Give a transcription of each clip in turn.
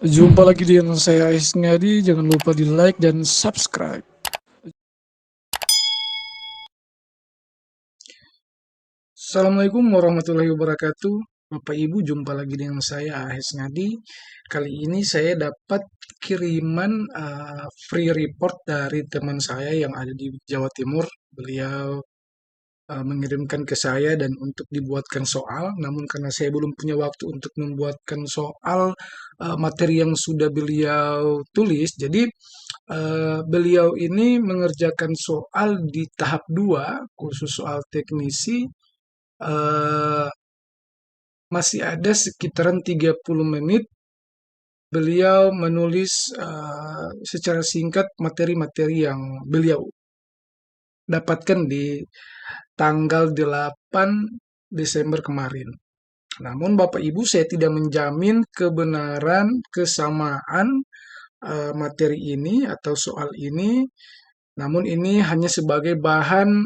Jumpa lagi dengan saya Ais Ngadi, jangan lupa di like dan subscribe. Assalamualaikum warahmatullahi wabarakatuh. Bapak Ibu, jumpa lagi dengan saya Ais Ngadi. Kali ini saya dapat kiriman free report dari teman saya yang ada di Jawa Timur. Beliau mengirimkan ke saya dan untuk dibuatkan soal, namun karena saya belum punya waktu untuk membuatkan soal materi yang sudah beliau tulis, jadi beliau ini mengerjakan soal di tahap 2, khusus soal teknisi, eh, masih ada sekitaran 30 menit beliau menulis secara singkat materi-materi yang beliau dapatkan di tanggal 8 Desember kemarin. Namun Bapak Ibu, saya tidak menjamin kebenaran kesamaan materi ini atau soal ini, namun ini hanya sebagai bahan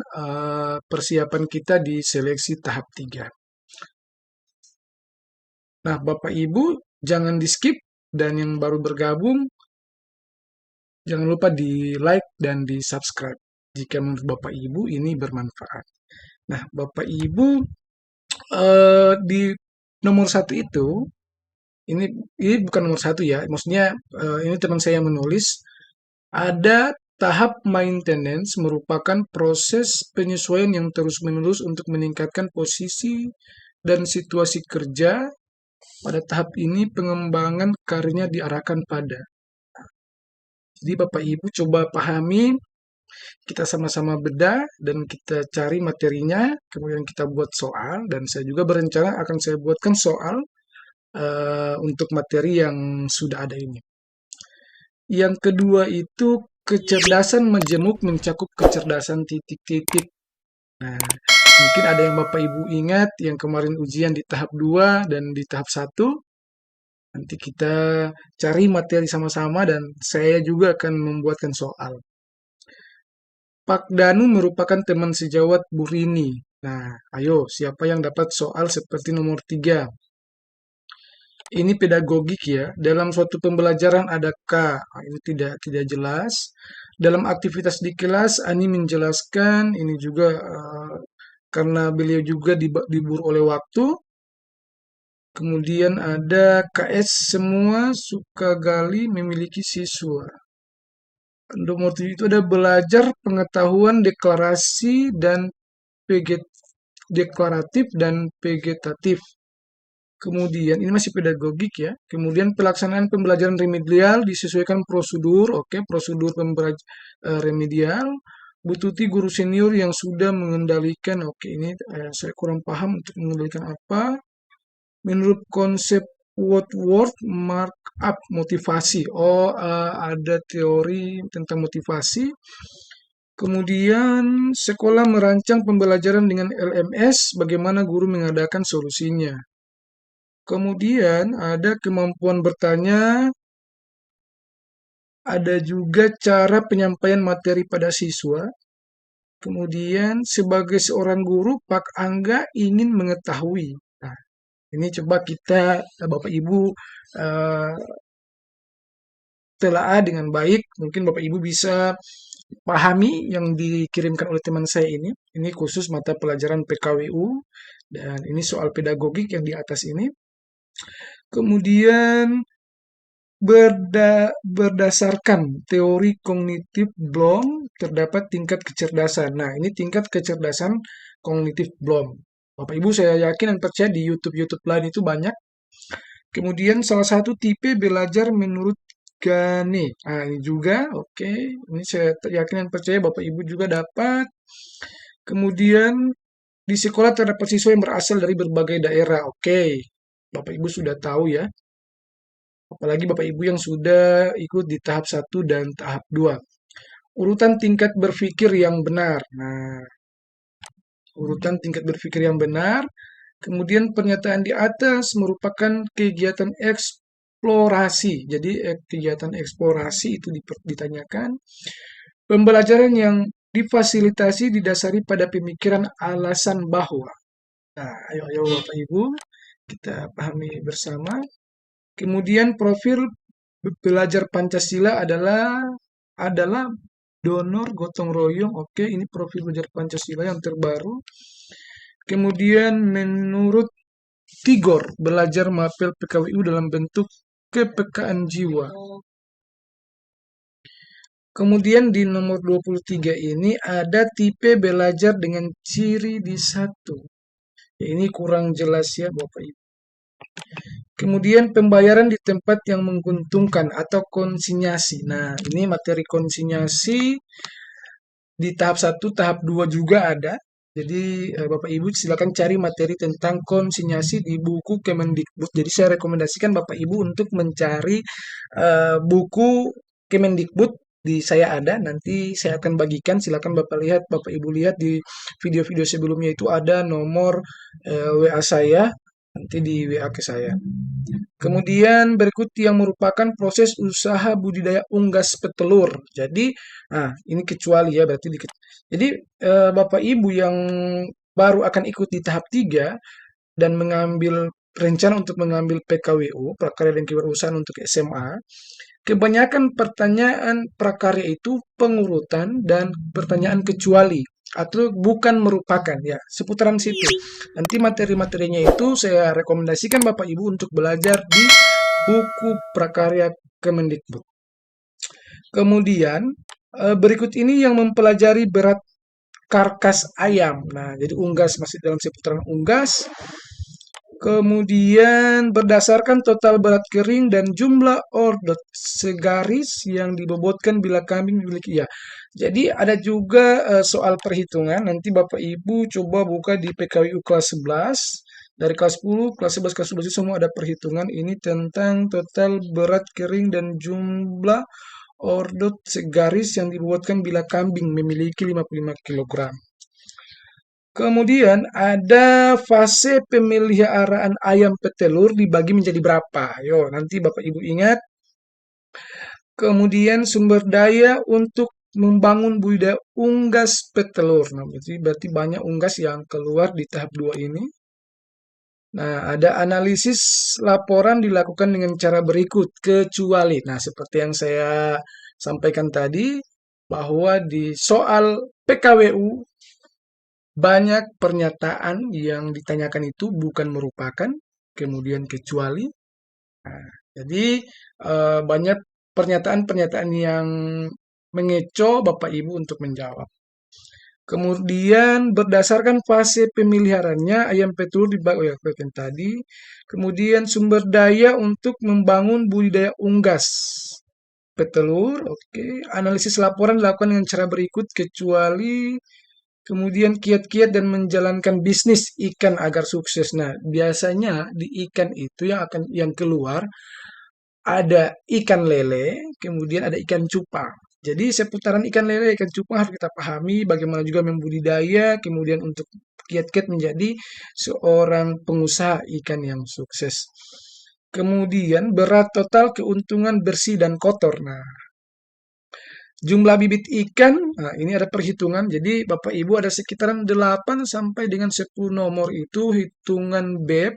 persiapan kita di seleksi tahap 3. Nah, Bapak Ibu jangan di-skip, dan yang baru bergabung jangan lupa di-like dan di-subscribe jika menurut Bapak Ibu ini bermanfaat. Nah, Bapak Ibu, di nomor 1 itu, ini ini bukan nomor 1 ya, maksudnya ini teman saya yang menulis, ada tahap maintenance merupakan proses penyesuaian yang terus-menerus untuk meningkatkan posisi dan situasi kerja. Pada tahap ini pengembangan karirnya diarahkan pada. Jadi Bapak Ibu coba pahami, kita sama-sama bedah dan kita cari materinya, kemudian kita buat soal, dan saya juga berencana akan saya buatkan soal untuk materi yang sudah ada ini. Yang kedua itu kecerdasan majemuk mencakup kecerdasan titik-titik. Nah, mungkin ada yang Bapak Ibu ingat yang kemarin ujian di tahap 2 dan di tahap 1. Nanti kita cari materi sama-sama dan saya juga akan membuatkan soal. Pak Danu merupakan teman sejawat Bu Rini. Nah, ayo siapa yang dapat soal seperti nomor 3? Ini pedagogik ya. Dalam suatu pembelajaran ada K. Nah, ini tidak jelas. Dalam aktivitas di kelas, Ani menjelaskan. Ini juga karena beliau juga diburu oleh waktu. Kemudian ada KS, semua suka gali memiliki siswa. Nomor 7 itu ada belajar pengetahuan deklarasi dan deklaratif dan vegetatif. Kemudian ini masih pedagogik ya. Kemudian pelaksanaan pembelajaran remedial disesuaikan prosedur, oke, prosedur remedial. Bu Tuti guru senior yang sudah mengendalikan, oke, ini saya kurang paham untuk mengendalikan apa. Menurut konsep Woodward, markup motivasi. Oh, ada teori tentang motivasi. Kemudian sekolah merancang pembelajaran dengan LMS, bagaimana guru mengadakan solusinya. Kemudian ada kemampuan bertanya, ada juga cara penyampaian materi pada siswa. Kemudian sebagai seorang guru, Pak Angga ingin mengetahui. Nah, ini coba kita, Bapak Ibu, eh, telaah dengan baik. Mungkin Bapak Ibu bisa pahami yang dikirimkan oleh teman saya ini. Ini khusus mata pelajaran PKWU, dan ini soal pedagogik yang di atas ini. Kemudian berdasarkan teori kognitif Bloom, terdapat tingkat kecerdasan. Nah, ini tingkat kecerdasan kognitif Bloom. Bapak Ibu, saya yakin dan percaya di YouTube lain itu banyak. Kemudian salah satu tipe belajar menurut Gane. Nah, ini juga, oke. Ini saya yakin dan percaya Bapak Ibu juga dapat. Kemudian di sekolah terdapat siswa yang berasal dari berbagai daerah. Oke, Bapak Ibu sudah tahu ya. Apalagi Bapak Ibu yang sudah ikut di tahap 1 dan tahap 2. Urutan tingkat berpikir yang benar. Nah, urutan tingkat berpikir yang benar. Kemudian pernyataan di atas merupakan kegiatan eksplorasi. Jadi kegiatan eksplorasi itu ditanyakan. Pembelajaran yang difasilitasi didasari pada pemikiran alasan bahwa. Nah, ayo Bapak Ibu, kita pahami bersama. Kemudian profil Belajar Pancasila adalah donor gotong royong. Oke, ini profil belajar Pancasila yang terbaru. Kemudian menurut Tigor, belajar mapel PKWU dalam bentuk kepekaan jiwa. Kemudian di nomor 23 ini ada tipe belajar dengan ciri di satu. Ya, ini kurang jelas ya Bapak Ibu. Kemudian pembayaran di tempat yang menguntungkan atau konsinyasi. Nah, ini materi konsinyasi di tahap 1, tahap 2 juga ada. Jadi Bapak Ibu silakan cari materi tentang konsinyasi di buku Kemendikbud. Jadi saya rekomendasikan Bapak Ibu untuk mencari buku Kemendikbud di saya ada. Nanti saya akan bagikan. Silakan Bapak Ibu lihat di video-video sebelumnya itu ada nomor WA saya. Nanti di WA ke saya. Kemudian berikut yang merupakan proses usaha budidaya unggas petelur. Jadi, nah ini kecuali ya berarti jadi Bapak Ibu yang baru akan ikut di tahap 3 dan mengambil rencana untuk mengambil PKWU, prakarya dan kewirausahaan untuk SMA, kebanyakan pertanyaan prakarya itu pengurutan dan pertanyaan kecuali atau bukan merupakan ya seputaran situ. Nanti materi-materinya itu saya rekomendasikan Bapak Ibu untuk belajar di buku prakarya Kemendikbud. Kemudian berikut ini yang mempelajari berat karkas ayam. Nah, jadi unggas masih dalam seputaran unggas. Kemudian berdasarkan total berat kering dan jumlah ordot segaris yang dibobotkan bila kambing memiliki ya. Jadi ada juga soal perhitungan. Nanti Bapak Ibu coba buka di PKWU kelas 11. Dari kelas 10, kelas 11, kelas 12 itu semua ada perhitungan. Ini tentang total berat kering dan jumlah ordot segaris yang dibobotkan bila kambing memiliki 55 kg. Kemudian ada fase pemeliharaan ayam petelur dibagi menjadi berapa? Yo, nanti Bapak Ibu ingat. Kemudian sumber daya untuk membangun budidaya unggas petelur. Nah, berarti banyak unggas yang keluar di tahap 2 ini. Nah, ada analisis laporan dilakukan dengan cara berikut, kecuali. Nah, seperti yang saya sampaikan tadi, bahwa di soal PKWU banyak pernyataan yang ditanyakan itu bukan merupakan, kemudian kecuali. Nah, jadi banyak pernyataan-pernyataan yang mengecoh Bapak Ibu untuk menjawab. Kemudian berdasarkan fase pemeliharaannya ayam petelur dibagi oh ya, tadi. Kemudian sumber daya untuk membangun budidaya unggas petelur, oke. Analisis laporan dilakukan dengan cara berikut, kecuali. Kemudian kiat-kiat dan menjalankan bisnis ikan agar sukses. Nah, biasanya di ikan itu yang keluar ada ikan lele, kemudian ada ikan cupang. Jadi seputaran ikan lele, ikan cupang harus kita pahami bagaimana juga membudidaya, kemudian untuk kiat-kiat menjadi seorang pengusaha ikan yang sukses. Kemudian berat total keuntungan bersih dan kotor. Nah, jumlah bibit ikan, nah ini ada perhitungan. Jadi Bapak Ibu ada sekitaran 8 sampai dengan 10 nomor itu hitungan BEP.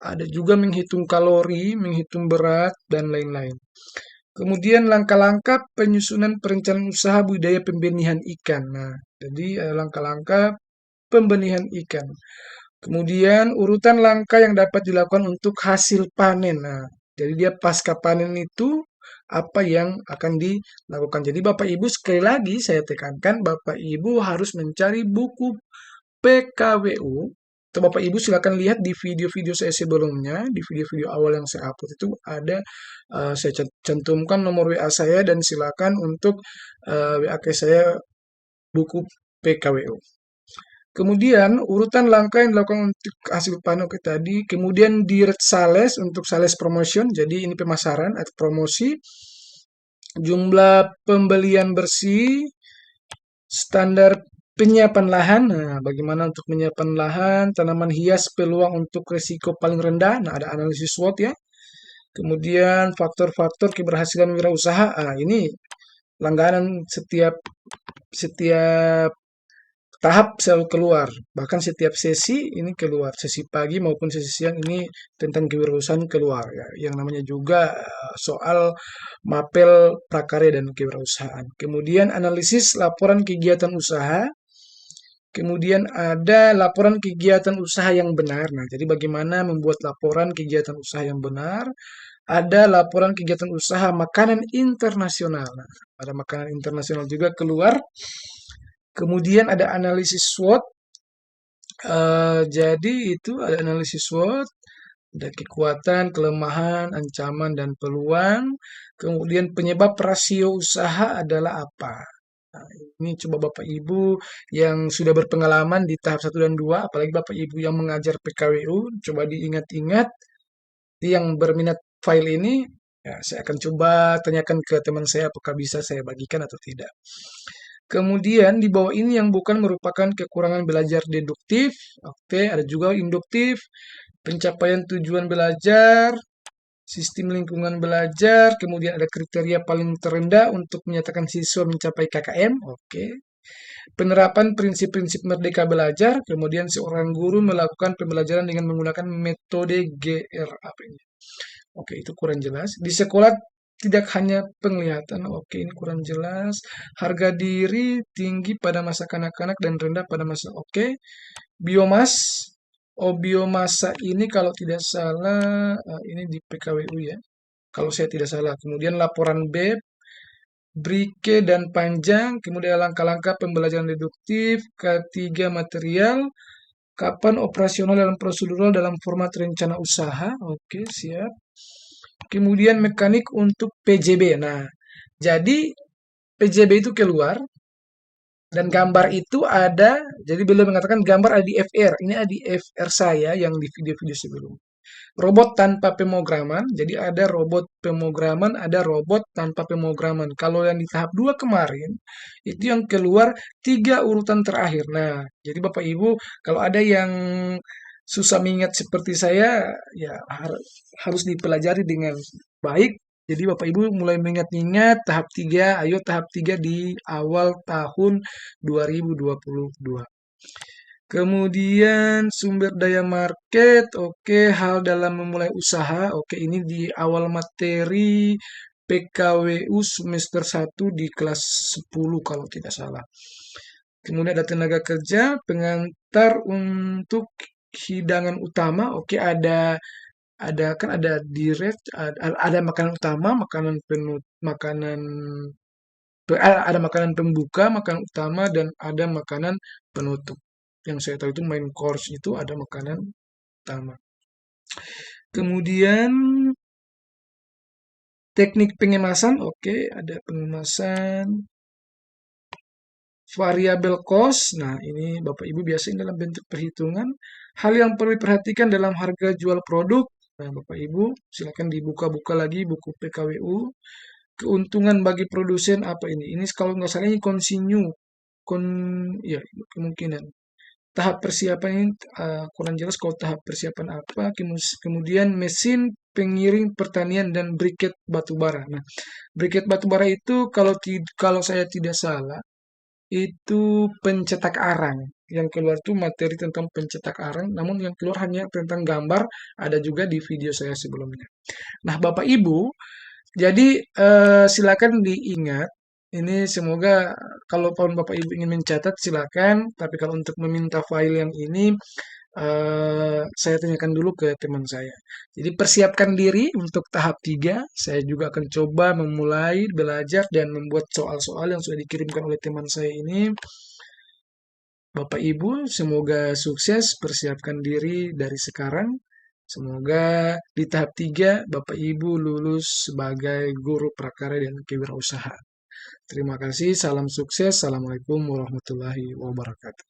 Ada juga menghitung kalori, menghitung berat, dan lain-lain. Kemudian langkah-langkah penyusunan perencanaan usaha budidaya pembenihan ikan. Nah, jadi langkah-langkah pembenihan ikan. Kemudian urutan langkah yang dapat dilakukan untuk hasil panen. Nah, jadi dia pasca panen itu apa yang akan dilakukan. Jadi Bapak Ibu sekali lagi saya tekankan Bapak Ibu harus mencari buku PKWU. Atau Bapak Ibu silakan lihat di video-video saya sebelumnya, di video-video awal yang saya upload itu ada saya cantumkan nomor WA saya dan silakan untuk WA ke saya buku PKWU. Kemudian urutan langkah yang dilakukan untuk hasil panen tadi, kemudian di sales untuk sales promotion, jadi ini pemasaran atau promosi, jumlah pembelian bersih, standar penyiapan lahan. Nah, bagaimana untuk menyiapkan lahan, tanaman hias peluang untuk risiko paling rendah. Nah, ada analisis SWOT ya. Kemudian faktor-faktor keberhasilan wirausaha. Nah, ini langganan setiap setiap tahap selalu keluar. Bahkan setiap sesi ini keluar, sesi pagi maupun sesi siang ini tentang kewirausahaan keluar ya. Yang namanya juga soal mapel prakarya dan kewirausahaan. Kemudian analisis laporan kegiatan usaha. Kemudian ada laporan kegiatan usaha yang benar. Nah, jadi bagaimana membuat laporan kegiatan usaha yang benar? Ada laporan kegiatan usaha makanan internasional. Nah, ada makanan internasional juga keluar. Kemudian ada analisis SWOT. Jadi itu ada analisis SWOT, ada kekuatan, kelemahan, ancaman, dan peluang. Kemudian penyebab rasio usaha adalah apa? Nah, ini coba Bapak Ibu yang sudah berpengalaman di tahap 1 dan 2, apalagi Bapak Ibu yang mengajar PKWU, coba diingat-ingat. Yang berminat file ini, ya, saya akan coba tanyakan ke teman saya apakah bisa saya bagikan atau tidak. Kemudian di bawah ini yang bukan merupakan kekurangan belajar deduktif, oke, ada juga induktif, pencapaian tujuan belajar, sistem lingkungan belajar, kemudian ada kriteria paling terendah untuk menyatakan siswa mencapai KKM, oke. Penerapan prinsip-prinsip merdeka belajar, kemudian seorang guru melakukan pembelajaran dengan menggunakan metode GRAP. Oke, itu kurang jelas. Di sekolah tidak hanya penglihatan, oke ini kurang jelas. Harga diri tinggi pada masa kanak-kanak dan rendah pada masa, oke. Biomas, oh biomasa ini kalau tidak salah, ini di PKWU ya. Kalau saya tidak salah. Kemudian laporan BEP, Brike dan panjang, kemudian langkah-langkah pembelajaran deduktif, ketiga material, kapan operasional dalam prosedural dalam format rencana usaha, oke siap. Kemudian mekanik untuk PJB. Nah, jadi PJB itu keluar dan gambar itu ada, jadi beliau mengatakan gambar ada di FR. Ini ada di FR saya yang di video-video sebelum. Robot tanpa pemrograman, jadi ada robot pemrograman, ada robot tanpa pemrograman. Kalau yang di tahap 2 kemarin, itu yang keluar 3 urutan terakhir. Nah, jadi Bapak Ibu, kalau ada yang susah mengingat seperti saya, ya harus dipelajari dengan baik. Jadi Bapak Ibu mulai mengingat-ingat tahap 3, ayo tahap 3 di awal tahun 2022. Kemudian sumber daya market, oke, hal dalam memulai usaha, oke, ini di awal materi PKWU semester 1 di kelas 10 kalau tidak salah. Kemudian ada tenaga kerja, pengantar untuk hidangan utama, oke, ada kan ada direct, ada makanan utama, makanan makanan ada makanan pembuka, makanan utama, dan ada makanan penutup. Yang saya tahu itu main course itu ada makanan utama. Kemudian teknik pengemasan, oke, ada pengemasan. Variabel cost, nah ini Bapak Ibu biasanya dalam bentuk perhitungan. Hal yang perlu diperhatikan dalam harga jual produk. Nah Bapak Ibu silakan dibuka-buka lagi buku PKWU. Keuntungan bagi produsen apa ini? Ini kalau nggak salah ini continue. Ya kemungkinan. Tahap persiapan ini kurang jelas kalau tahap persiapan apa. Kemudian mesin pengiring pertanian dan briket batubara. Nah, briket batubara itu kalau saya tidak salah itu pencetak arang. Yang keluar itu materi tentang pencetak arang, namun yang keluar hanya tentang gambar, ada juga di video saya sebelumnya. Nah, Bapak Ibu, jadi silakan diingat, ini semoga kalau Bapak Ibu ingin mencatat silakan, tapi kalau untuk meminta file yang ini saya tanyakan dulu ke teman saya. Jadi persiapkan diri untuk tahap 3. Saya juga akan coba memulai belajar dan membuat soal-soal yang sudah dikirimkan oleh teman saya ini. Bapak Ibu, semoga sukses persiapkan diri dari sekarang. Semoga di tahap 3 Bapak Ibu lulus sebagai guru prakarya dan kewirausahaan. Terima kasih, salam sukses. Assalamualaikum warahmatullahi wabarakatuh.